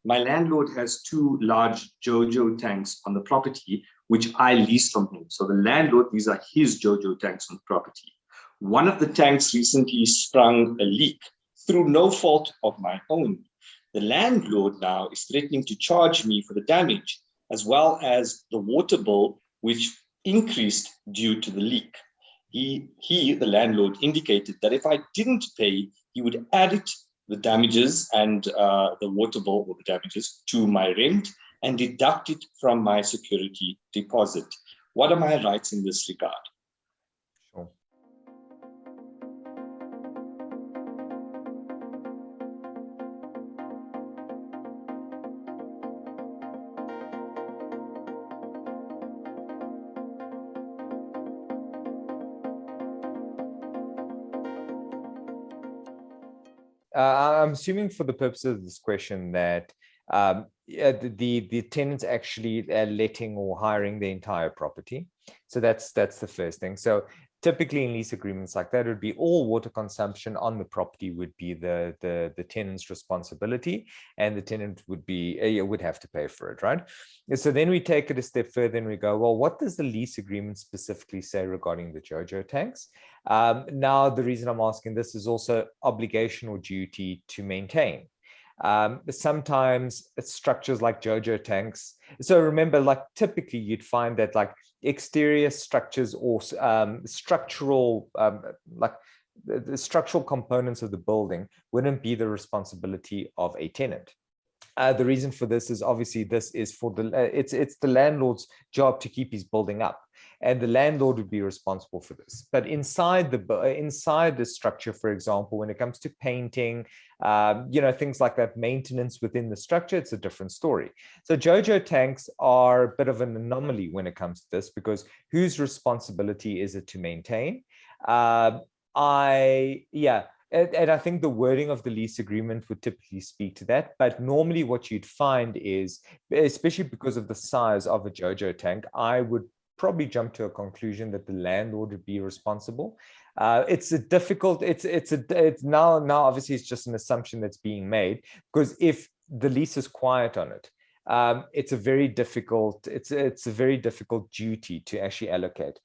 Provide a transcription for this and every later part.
my landlord has two large JoJo tanks on the property, which I lease from him. So the landlord, these are his JoJo tanks on the property. One of the tanks recently sprung a leak through no fault of my own. The landlord now is threatening to charge me for the damage, as well as the water bill, which increased due to the leak. The landlord, indicated that if I didn't pay, he would add the damages and the water bill or the damages to my rent and deduct it from my security deposit. What are my rights in this regard? Sure. I'm assuming for the purpose of this question that the tenant's actually letting or hiring the entire property. So that's the first thing. So typically in lease agreements like that, it would be all water consumption on the property would be the tenant's responsibility, and the tenant would have to pay for it, right? So then we take it a step further and we go, well, what does the lease agreement specifically say regarding the JoJo tanks? Now, the reason I'm asking this is also obligation or duty to maintain. Sometimes it's structures like JoJo tanks. So remember, like typically you'd find that like exterior structures or structural, like the structural components of the building wouldn't be the responsibility of a tenant. The reason for this is obviously this is for it's the landlord's job to keep his building up, and the landlord would be responsible for this. But inside the structure, for example, when it comes to painting, things like that, maintenance within the structure, it's a different story. So JoJo tanks are a bit of an anomaly when it comes to this, because whose responsibility is it to maintain? And I think the wording of the lease agreement would typically speak to that. But normally what you'd find is, especially because of the size of a JoJo tank, I would probably jump to a conclusion that the landlord would be responsible. It's now obviously it's just an assumption that's being made, because if the lease is quiet on it, it's a very difficult duty to actually allocate.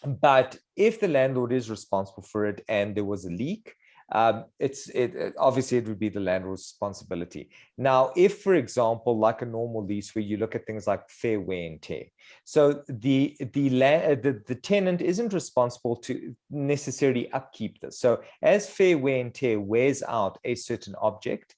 But if the landlord is responsible for it and there was a leak, obviously it would be the landlord's responsibility. Now, if, for example, like a normal lease where you look at things like fair wear and tear, so the tenant isn't responsible to necessarily upkeep this. So as fair wear and tear wears out a certain object,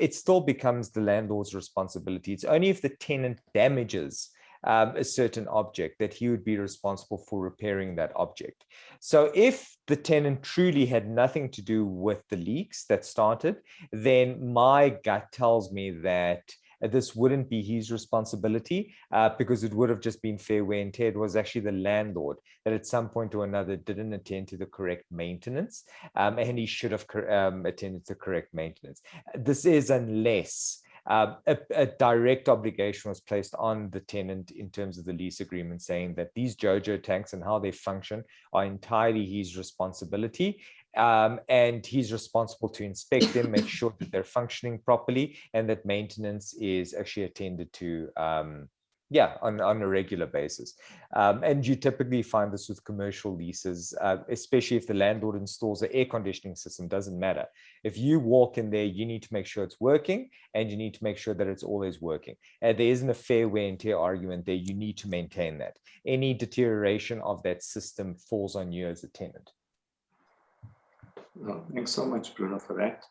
it still becomes the landlord's responsibility. It's only if the tenant damages a certain object that he would be responsible for repairing that object. So if the tenant truly had nothing to do with the leaks that started, then my gut tells me that this wouldn't be his responsibility, because it would have just been fair wear and tear. It was actually the landlord that at some point or another didn't attend to the correct maintenance, and he should have attended to correct maintenance. This is unless a direct obligation was placed on the tenant in terms of the lease agreement, saying that these JoJo tanks and how they function are entirely his responsibility, and he's responsible to inspect them, make sure that they're functioning properly, and that maintenance is actually attended to on a regular basis. And you typically find this with commercial leases, especially if the landlord installs an air conditioning system. Doesn't matter. If you walk in there, you need to make sure it's working, and you need to make sure that it's always working. And there isn't a fair wear and tear argument there. You need to maintain that. Any deterioration of that system falls on you as a tenant. Well, thanks so much, Bruno, for that.